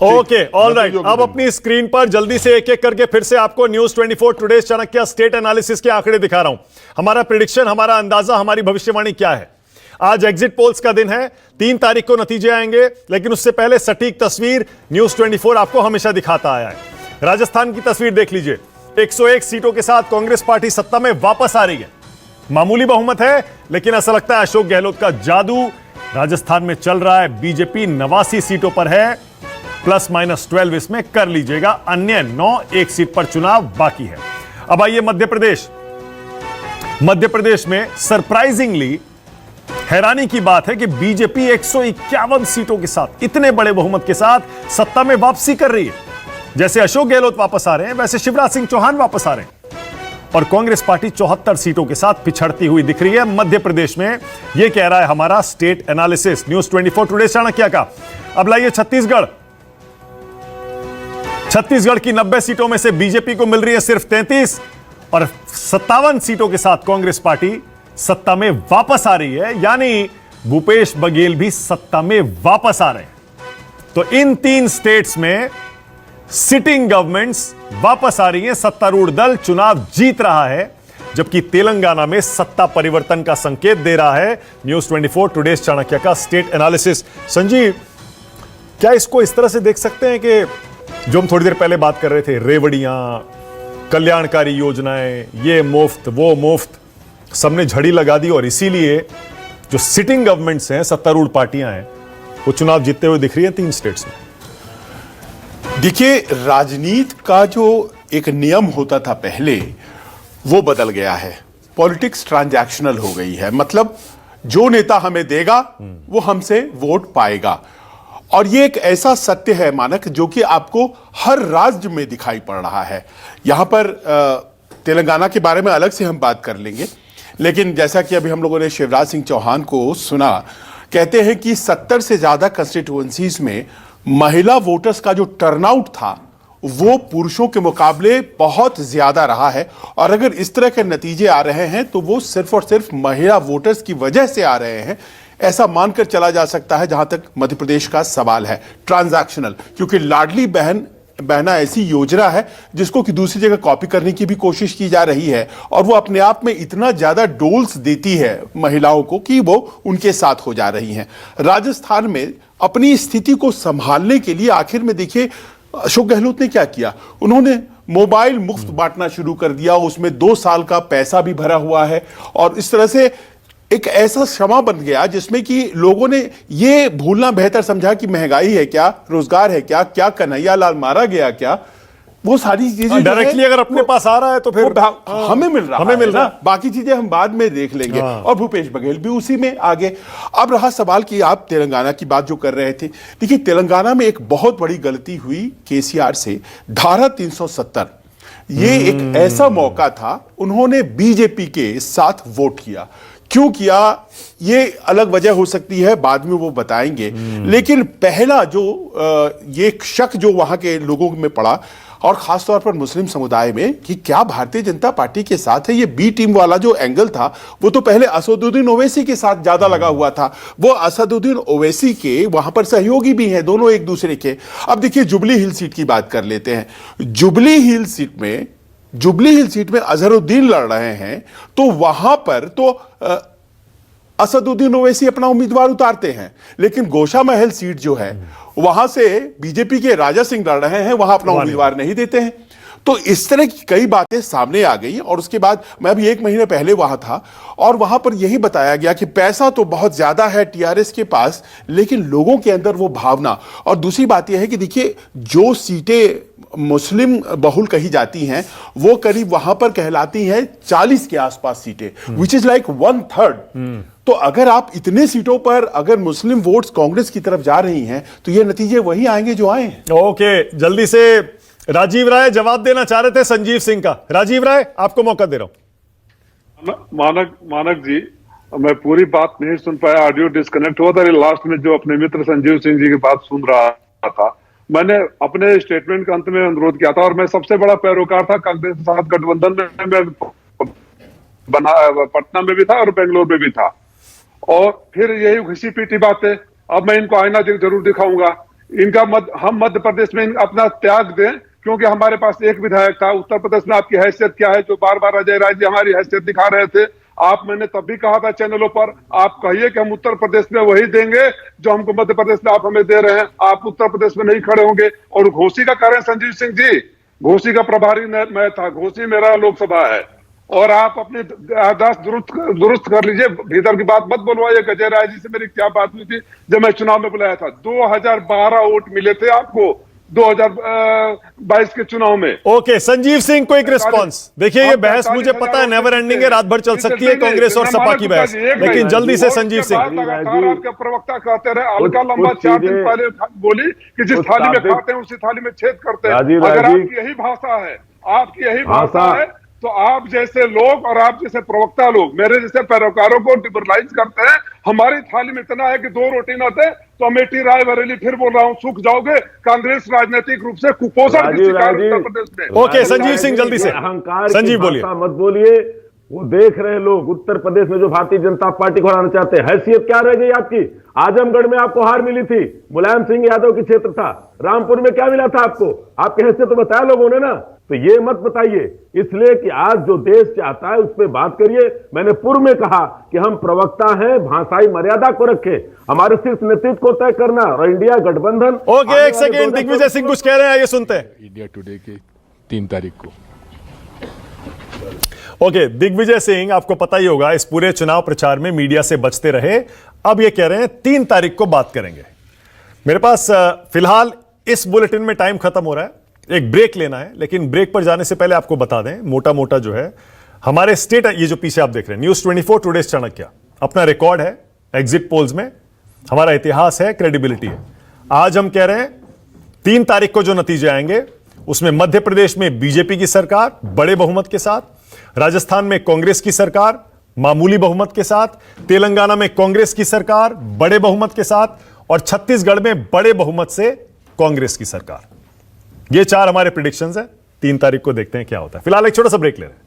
Okay, all right. अब अपनी screen पर जल्दी से एक एक करके फिर से आपको news 24 today's Chanakya state analysis के आंकड़े दिखा रहा हूं। हमारा प्रिडिक्शन, हमारा अंदाजा, हमारी भविष्यवाणी क्या है। आज एग्जिट पोल्स का दिन है, 3 तारीख को नतीजे आएंगे, लेकिन उससे पहले सटीक तस्वीर न्यूज 24 आपको हमेशा दिखाता आया है। राजस्थान की तस्वीर देख लीजिए, 101 सीटों के साथ कांग्रेस पार्टी सत्ता में वापस आ रही है। मामूली बहुमत है, लेकिन ऐसा लगता है अशोक गहलोत का जादू राजस्थान में चल रहा है। बीजेपी 89 सीटों पर है, ±12 इसमें कर लीजिएगा। अन्य 9 एक सीट पर चुनाव बाकी है। अब आइए मध्य प्रदेश। मध्य प्रदेश में सरप्राइजिंगली हैरानी की बात है कि बीजेपी 151 सीटों के साथ, इतने बड़े बहुमत के साथ सत्ता में वापसी कर रही है। जैसे अशोक गहलोत वापस आ रहे हैं, वैसे शिवराज सिंह चौहान वापस आ रहे हैं। और कांग्रेस पार्टी 74 सीटों के साथ पिछड़ती हुई दिख रही है मध्य प्रदेश में। यह कह रहा है हमारा state analysis news 24 today Chanakya का। अब लाइए छत्तीसगढ़। छत्तीसगढ़ की 90 सीटों में से बीजेपी को मिल रही है सिर्फ 33 और 57 सीटों के साथ कांग्रेस पार्टी सत्ता में वापस आ रही है, यानी भूपेश बघेल भी सत्ता में वापस आ रहे हैं। तो इन 3 स्टेट्स में सिटिंग गवर्नमेंट्स वापस आ रही हैं, सत्तारूढ़ दल चुनाव जीत रहा है, जबकि तेलंगाना में सत्ता परिवर्तन का संकेत दे रहा है न्यूज 24 टुडे चाणक्य का स्टेट एनालिसिस। संजीव, क्या इसको इस तरह से देख सकते हैं कि जो हम थोड़ी देर पहले बात कर रहे थे, रेवड़ियां, कल्याणकारी योजनाएं, ये मुफ्त वो मुफ्त, सबने झड़ी लगा दी और इसीलिए जो सिटिंग गवर्नमेंट्स हैं, सत्तारूढ़ पार्टियां हैं, वो चुनाव जीतते हुए दिख रही हैं 3 स्टेट्स में। देखिए, राजनीति का जो एक नियम होता था पहले, वो बदल गया है। पॉलिटिक्स ट्रांजैक्शनल हो गई है। मतलब जो नेता हमें देगा वो हमसे वोट पाएगा। और ये एक ऐसा सत्य है मानक जो कि आपको हर राज्य में दिखाई पड़ रहा है। यहां पर तेलंगाना के बारे में अलग से हम बात कर लेंगे, लेकिन जैसा कि अभी हम लोगों ने शिवराज सिंह चौहान को सुना, कहते हैं कि 70 से ज्यादा कंस्टिट्यूएंसीज में महिला वोटर्स का जो टर्नआउट था वो पुरुषों के मुकाबले बहुत ज्यादा रहा है। और अगर इस तरह के नतीजे आ रहे हैं तो वो सिर्फ और सिर्फ महिला वोटर्स की वजह से आ रहे हैं, ऐसा मानकर चला जा सकता है। जहां तक मध्य प्रदेश का सवाल है, ट्रांजैक्शनल, क्योंकि लाडली बहना ऐसी योजना है जिसको कि दूसरी जगह कॉपी करने की भी कोशिश की जा रही है, और वो अपने आप में इतना ज्यादा डोल्स देती है महिलाओं को कि वो उनके साथ हो जा रही हैं। राजस्थान में अपनी स्थिति को संभालने के लिए आखिर में देखिए अशोक गहलोत ने क्या किया। उन्होंने मोबाइल मुफ्त बांटना शुरू कर दिया, उसमें 2 साल का पैसा भी भरा हुआ है, और इस तरह से एक ऐसा क्षमा बन गया जिसमें कि लोगों ने ये भूलना बेहतर समझा कि महंगाई है क्या, रोजगार है क्या, क्या कन्हैया लाल मारा गया क्या, वो सारी चीजें डायरेक्टली अगर अपने पास आ रहा है तो फिर हमें मिल रहा है। बाकी चीजें हम बाद में देख लेंगे। और भूपेश बघेल भी उसी में आगे। अब रहा सवाल कि आप तेलंगाना की बात जो कर रहे थे, देखिए तेलंगाना में एक बहुत बड़ी गलती हुई केसीआर से। धारा 370 ये एक ऐसा मौका था, उन्होंने बीजेपी के साथ वोट किया। क्यों किया, ये अलग वजह हो सकती है, बाद में वो बताएंगे। लेकिन पहला जो ये शक जो वहां के लोगों में पड़ा, और खासतौर पर मुस्लिम समुदाय में, कि क्या भारतीय जनता पार्टी के साथ है, ये बी टीम वाला जो एंगल था, वो तो पहले असदुद्दीन ओवैसी के साथ ज्यादा लगा हुआ था। वो असदुद्दीन ओवैसी के वहां पर सहयोगी भी हैं, दोनों एक दूसरे के। अब देखिए जुबली हिल सीट की बात कर लेते हैं। जुबली हिल सीट में अजहरुद्दीन लड़ रहे हैं, तो वहां पर तो असदुद्दीन ओवैसी अपना उम्मीदवार उतारते हैं, लेकिन गोशा महल सीट जो है वहां से बीजेपी के राजा सिंह लड़ रहे हैं, वहां अपना उम्मीदवार नहीं देते हैं। तो इस तरह की कई बातें सामने आ गई। और उसके बाद मैं अभी 1 महीने पहले वहां था, और वहां पर यही बताया गया कि पैसा तो बहुत ज्यादा है टीआरएस के पास, लेकिन लोगों के अंदर वो भावना। और दूसरी बात यह है कि देखिए जो सीटें मुस्लिम बहुल कही जाती हैं, वो करीब वहां पर कहलाती हैं 40 के आसपास सीटें, विच इज लाइक 1/3। तो अगर आप इतने सीटों पर अगर मुस्लिम वोट्स कांग्रेस की तरफ जा रही हैं, तो ये नतीजे वही आएंगे जो आए हैं। ओके, जल्दी से राजीव राय जवाब देना चाह रहे थे संजीव सिंह का। राजीव राय, आपको मौका दे रहा हूं। मानक जी, मैं पूरी बात नहीं सुन पाया, ऑडियो डिस्कनेक्ट हुआ था। लास्ट में जो अपने मित्र संजीव सिंह जी की बात सुन रहा था, मैंने अपने स्टेटमेंट के अंत में अनुरोध किया था, और मैं सबसे बड़ा पैरोकार था कांग्रेस के साथ गठबंधन में। मैं पटना में भी था और बेंगलोर में भी था, और फिर यही घिसी पीटी बातें। अब मैं इनको आईना जरूर दिखाऊंगा। हम मध्य प्रदेश में अपना त्याग दें, क्योंकि हमारे पास एक विधायक था। उत्तर प्रदेश में आपकी हैसियत क्या है, जो बार बार अजय राय जी हमारी हैसियत दिखा रहे थे। मैंने तब भी कहा था चैनलों पर, आप कहिए कि हम उत्तर प्रदेश में वही देंगे जो हमको मध्य प्रदेश में आप हमें दे रहे हैं। आप उत्तर प्रदेश में नहीं खड़े होंगे। और घोसी का करें संजीव सिंह जी, घोसी का प्रभारी मैं था, घोसी मेरा लोकसभा है। और आप अपने याददाश्त दुरुस्त कर लीजिए, भीतर की बात मत बोलवाइए। अजय राय जी से मेरी क्या बात हुई थी जब मैं चुनाव में बुलाया था? 2012 वोट मिले थे आपको 2022 के चुनाव में। Okay Sanjeev Singh, quick response. देखिए ये बहस मुझे पता है नेवर एंडिंग है, रात भर चल सकती है कांग्रेस और सपा की बहस, लेकिन जल्दी से संजीव सिंह। आपके प्रवक्ता कहते रहे अलका लंबा 4 दिन पहले बोली कि जिस थाली में खाते हैं उसी थाली में छेद करते हैं। अगर आपकी यही भाषा है, तो आप जैसे लोग और आप जैसे प्रवक्ता लोग मेरे जैसे पैरोकारों को डिमोरलाइज करते हैं। हमारी थाली में इतना है कि 2 रोटी न दे तो अमेठी रायबरेली, फिर बोल रहा हूं, सूख जाओगे। कांग्रेस राजनीतिक रूप से कुपोषण की शिकार उत्तर प्रदेश में। ओके संजीव सिंह, जल्दी से अहंकार संजीव बोलिए। मत बोलिए। वो देख रहे लोग उत्तर प्रदेश में जो भारतीय जनता पार्टी को हराना चाहते हैं। हैसियत क्या रह गई आपकी? आजमगढ़ में आपको हार मिली थी, मुलायम सिंह यादव की क्षेत्र था। रामपुर में क्या मिला था आपको? आपकी हैसियत तो बताया लोगों ने ना। तो ये मत बताइए, इसलिए कि आज जो देश चाहता है उस पर बात करिए। मैंने पूर्व में कहा कि हम प्रवक्ता हैं, भाषाई मर्यादा को रखें। हमारे सिर्फ नेतृत्व को तय करना और इंडिया गठबंधन। ओके एक सेकेंड, दिग्विजय सिंह कुछ कह रहे हैं, ये सुनते हैं। इंडिया टुडे की 3 तारीख को। ओके दिग्विजय सिंह, आपको पता ही होगा इस पूरे चुनाव प्रचार में मीडिया से बचते रहे। अब ये कह रहे हैं 3 तारीख को बात करेंगे। मेरे पास फिलहाल इस बुलेटिन में टाइम खत्म हो रहा है, एक ब्रेक लेना है, लेकिन ब्रेक पर जाने से पहले आपको बता दें मोटा मोटा जो है हमारे स्टेट, ये जो पीछे आप देख रहे हैं न्यूज़ 24 टुडेज चाणक्य, अपना रिकॉर्ड है एग्जिट पोल्स में, हमारा इतिहास है, क्रेडिबिलिटी है। आज हम कह रहे हैं 3 तारीख को जो नतीजे आएंगे उसमें मध्य प्रदेश में बीजेपी की सरकार बड़े बहुमत के साथ, राजस्थान में कांग्रेस की सरकार मामूली बहुमत के साथ, तेलंगाना में कांग्रेस की सरकार बड़े बहुमत के साथ, और छत्तीसगढ़ में बड़े बहुमत से कांग्रेस की सरकार। ये 4 हमारे प्रेडिक्शंस हैं। 3 तारीख को देखते हैं क्या होता है। फिलहाल एक छोटा सा ब्रेक ले रहे हैं।